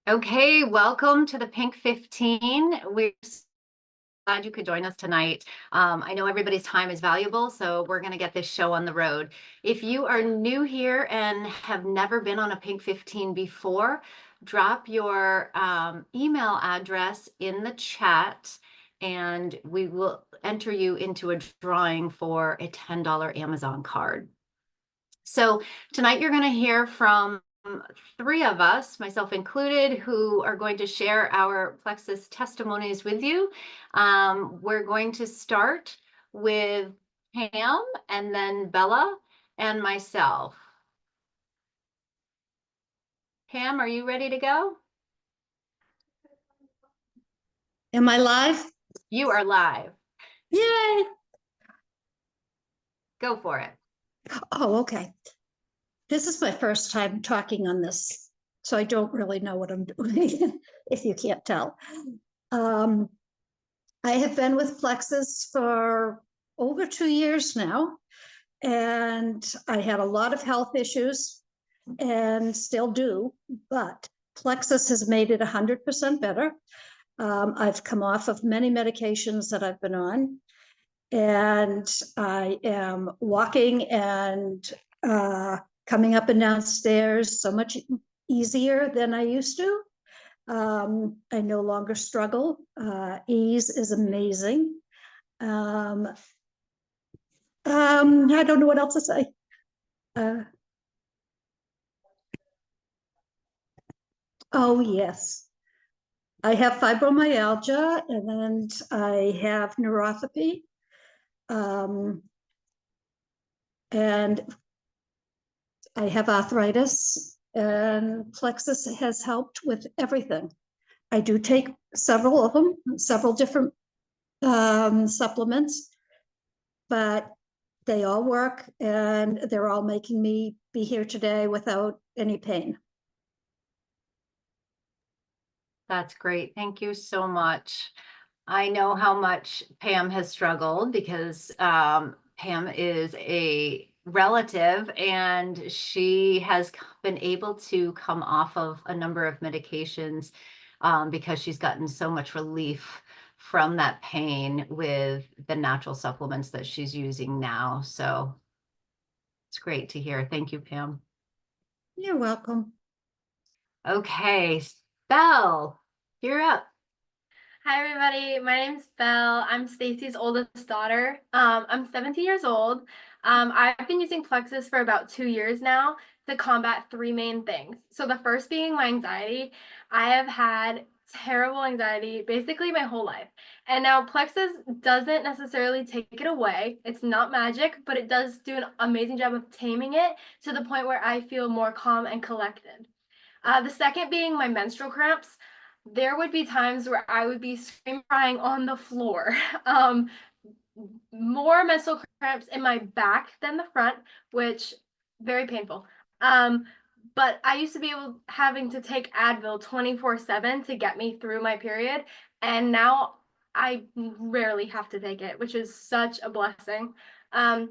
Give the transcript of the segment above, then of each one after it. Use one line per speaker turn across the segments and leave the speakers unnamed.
Okay, welcome to the Pink 15. We're so glad you could join us tonight. I know everybody's time is valuable, so we're going to get this show on the road. If you are new here and have never been on a Pink 15 before, drop your email address in the chat and we will enter you into a drawing for a $10 Amazon card. So tonight you're going to hear from three of us, myself included, who are going to share our Plexus testimonies with you. We're going to start with Pam and then Bella and myself. Pam, are you ready to go?
Am I live?
You are live.
Yay!
Go for it.
Oh, okay. This is my first time talking on this, so I don't really know what I'm doing, if you can't tell. I have been with Plexus for over 2 years now, and I had a lot of health issues and still do, but Plexus has made it 100% better. I've come off of many medications that I've been on, and I am walking and coming up and down stairs so much easier than I used to. I no longer struggle. Ease is amazing. I don't know what else to say. Oh, yes. I have fibromyalgia, and I have neuropathy. And I have arthritis, and Plexus has helped with everything. I do take several of them, several different supplements, but they all work, and they're all making me be here today without any pain.
That's great. Thank you so much. I know how much Pam has struggled because Pam is a relative and she has been able to come off of a number of medications because she's gotten so much relief from that pain with the natural supplements that she's using now. So it's great to hear. Thank you, Pam.
You're welcome.
Okay, Belle, you're up.
Hi everybody, my name's Belle. I'm Stacy's oldest daughter. I'm 17 years old. I've been using Plexus for about 2 years now to combat three main things. So the first being my anxiety. I have had terrible anxiety basically my whole life. And now Plexus doesn't necessarily take it away. It's not magic, but it does do an amazing job of taming it to the point where I feel more calm and collected. The second being my menstrual cramps. There would be times where I would be screaming, crying on the floor. More menstrual cramps in my back than the front, which very painful. But I used to be having to take Advil 24/7 to get me through my period, and now I rarely have to take it, which is such a blessing. The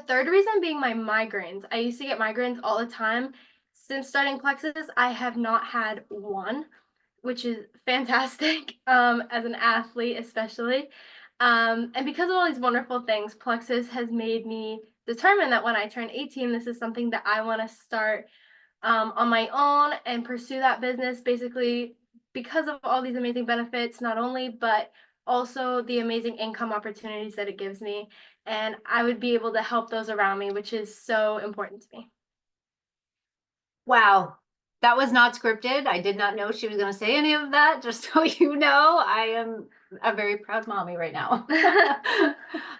third reason being my migraines. I used to get migraines all the time. Since starting Plexus, I have not had one, which is fantastic as an athlete, especially. And because of all these wonderful things, Plexus has made me determine that when I turn 18, this is something that I want to start on my own and pursue that business basically because of all these amazing benefits, not only, but also the amazing income opportunities that it gives me. And I would be able to help those around me, which is so important to me.
Wow, that was not scripted. I did not know she was going to say any of that. Just so you know, I am a very proud mommy right now.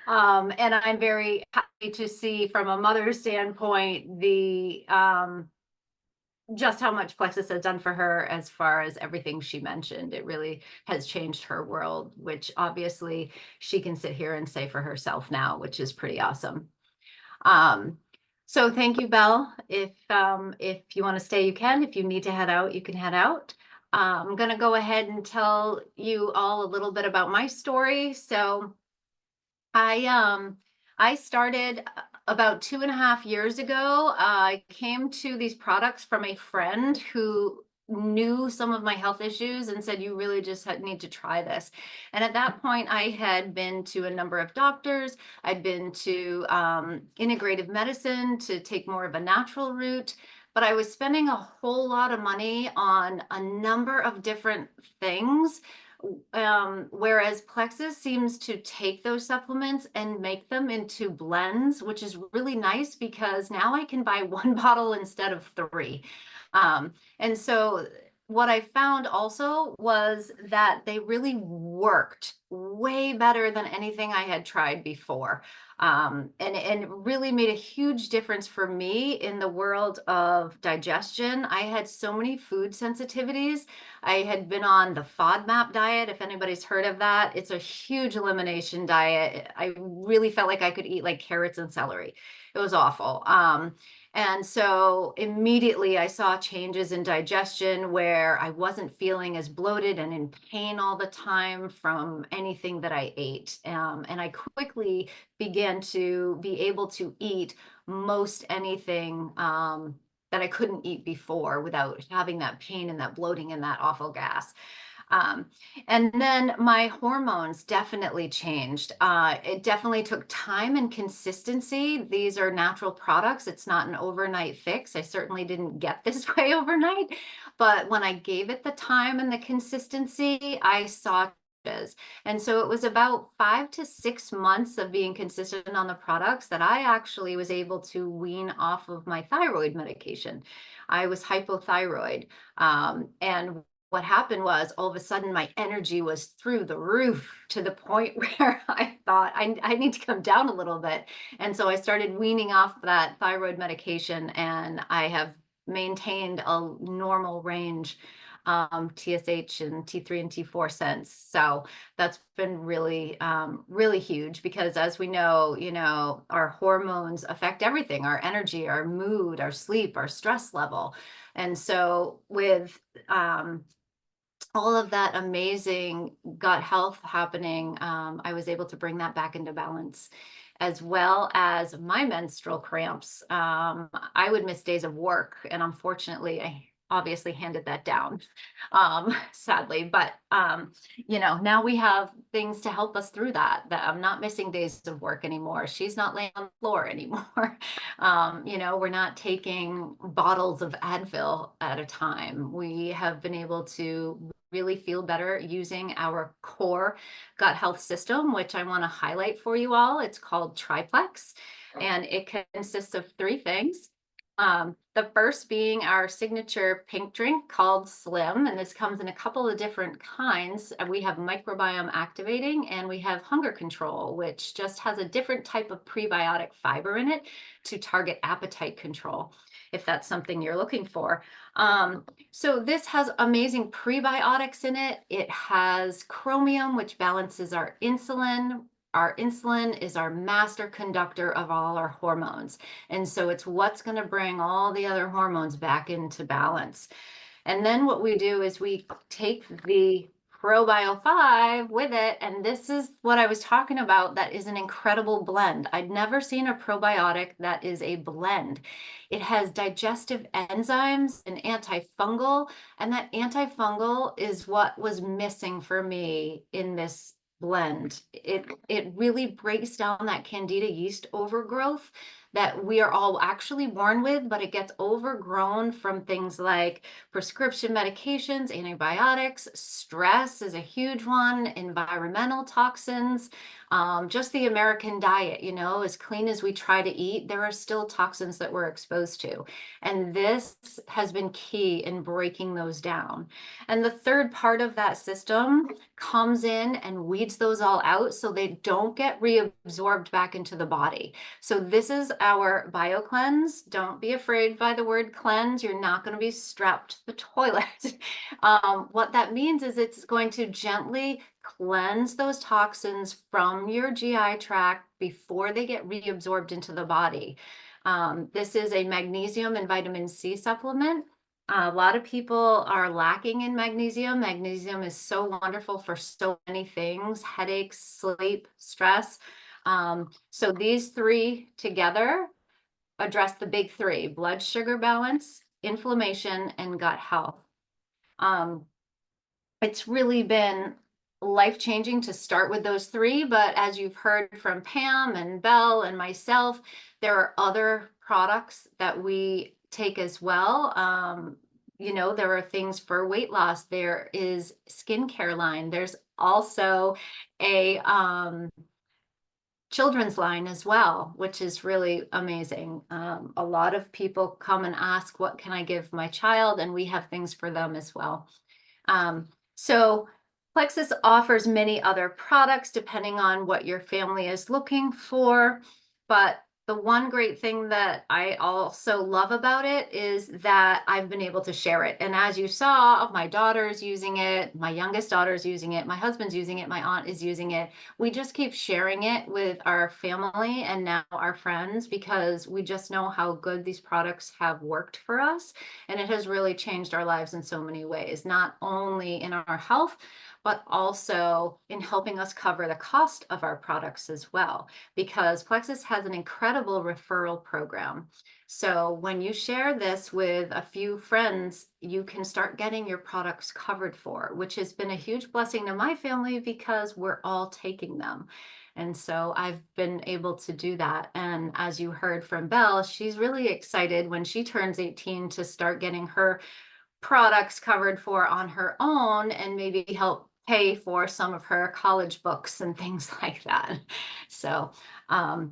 And I'm very happy to see from a mother's standpoint the just how much Plexus has done for her as far as everything she mentioned. It really has changed her world, which obviously she can sit here and say for herself now, which is pretty awesome. So thank you, Belle. If you want to stay, you can. If you need to head out, you can head out. I'm going to go ahead and tell you all a little bit about my story. So I started about 2.5 years ago. I came to these products from a friend who knew some of my health issues and said, you really just need to try this. And at that point, I had been to a number of doctors. I'd been to integrative medicine to take more of a natural route, but I was spending a whole lot of money on a number of different things. Whereas Plexus seems to take those supplements and make them into blends, which is really nice because now I can buy one bottle instead of three. And so what I found also was that they really worked way better than anything I had tried before. And really made a huge difference for me in the world of digestion. I had so many food sensitivities. I had been on the FODMAP diet, if anybody's heard of that. It's a huge elimination diet. I really felt like I could eat like carrots and celery. It was awful. And so immediately I saw changes in digestion where I wasn't feeling as bloated and in pain all the time from anything that I ate. And I quickly began to be able to eat most anything that I couldn't eat before without having that pain and that bloating and that awful gas. Um, and then my hormones definitely changed. It definitely took time and consistency. These are natural products. It's not an overnight fix. I certainly didn't get this way overnight, but when I gave it the time and the consistency, I saw changes. And so it was about 5 to 6 months of being consistent on the products that I actually was able to wean off of my thyroid medication. I was hypothyroid. And what happened was all of a sudden my energy was through the roof to the point where I thought I need to come down a little bit. And so I started weaning off that thyroid medication, and I have maintained a normal range, TSH and T3 and T4 since. So that's been really, really huge because as we know, our hormones affect everything, our energy, our mood, our sleep, our stress level. And so with, all of that amazing gut health happening, I was able to bring that back into balance, as well as my menstrual cramps. I would miss days of work, and unfortunately, I obviously handed that down, sadly. But now we have things to help us through that. That I'm not missing days of work anymore. She's not laying on the floor anymore. We're not taking bottles of Advil at a time. We have been able to really feel better using our core gut health system, which I want to highlight for you all. It's called Triplex, and it consists of three things. The first being our signature pink drink called Slim, and this comes in a couple of different kinds. We have microbiome activating and we have hunger control, which just has a different type of prebiotic fiber in it to target appetite control, if that's something you're looking for. So this has amazing prebiotics in it. It has chromium, which balances our insulin. Our insulin is our master conductor of all our hormones. And so it's what's going to bring all the other hormones back into balance. And then what we do is we take the ProBio 5 with it, and this is what I was talking about. That is an incredible blend. I'd never seen a probiotic that is a blend. It has digestive enzymes and antifungal, and that antifungal is what was missing for me in this blend. It really breaks down that candida yeast overgrowth that we are all actually born with, but it gets overgrown from things like prescription medications, antibiotics. Stress is a huge one, environmental toxins, just the American diet, as clean as we try to eat, there are still toxins that we're exposed to. And this has been key in breaking those down. And the third part of that system comes in and weeds those all out so they don't get reabsorbed back into the body. So this is our bio cleanse. Don't be afraid by the word cleanse. You're not going to be strapped to the toilet. What that means is it's going to gently cleanse those toxins from your GI tract before they get reabsorbed into the body. This is a magnesium and vitamin C supplement. A lot of people are lacking in magnesium. Magnesium is so wonderful for so many things: headaches, sleep, stress. So these three together address the big three: blood sugar balance, inflammation, and gut health. It's really been life-changing to start with those three, but as you've heard from Pam and Belle and myself, there are other products that we take as well. You know, there are things for weight loss. There is skincare line. There's also a children's line as well, which is really amazing. A lot of people come and ask, what can I give my child? And we have things for them as well. So Plexus offers many other products depending on what your family is looking for, but the one great thing that I also love about it is that I've been able to share it. And as you saw, my daughter's using it, my youngest daughter's using it, my husband's using it, my aunt is using it. We just keep sharing it with our family and now our friends because we just know how good these products have worked for us. And it has really changed our lives in so many ways, not only in our health, but also in helping us cover the cost of our products as well, because Plexus has an incredible referral program. So when you share this with a few friends, you can start getting your products covered for, which has been a huge blessing to my family because we're all taking them. And so I've been able to do that. And as you heard from Belle, she's really excited when she turns 18 to start getting her products covered for on her own and maybe help pay for some of her college books and things like that. So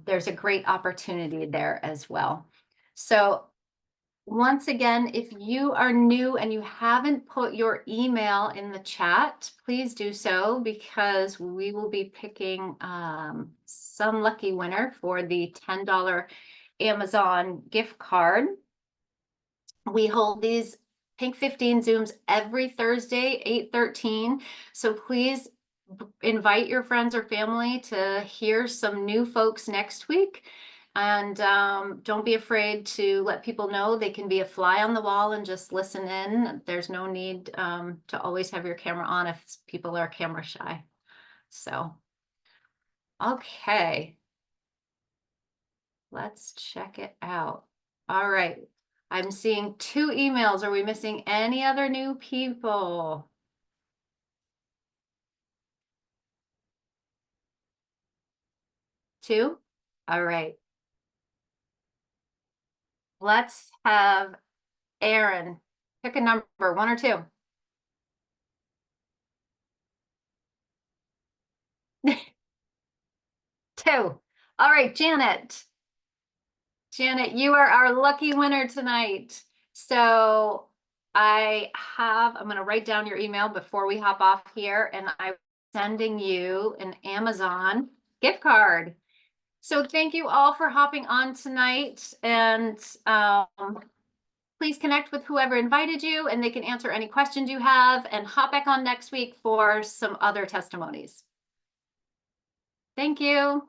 there's a great opportunity there as well. So once again, if you are new and you haven't put your email in the chat, please do so because we will be picking some lucky winner for the $10 Amazon gift card. We hold these Pink15 Zooms every Thursday, 8:13. So please invite your friends or family to hear some new folks next week. And don't be afraid to let people know they can be a fly on the wall and just listen in. There's no need to always have your camera on if people are camera shy. So, okay. Let's check it out. All right. I'm seeing 2 emails. Are we missing any other new people? 2? All right. Let's have Aaron pick a number, 1 or 2. 2. All right, Janet. Janet, you are our lucky winner tonight. So I'm going to write down your email before we hop off here, and I'm sending you an Amazon gift card. So thank you all for hopping on tonight, and please connect with whoever invited you, and they can answer any questions you have, and hop back on next week for some other testimonies. Thank you.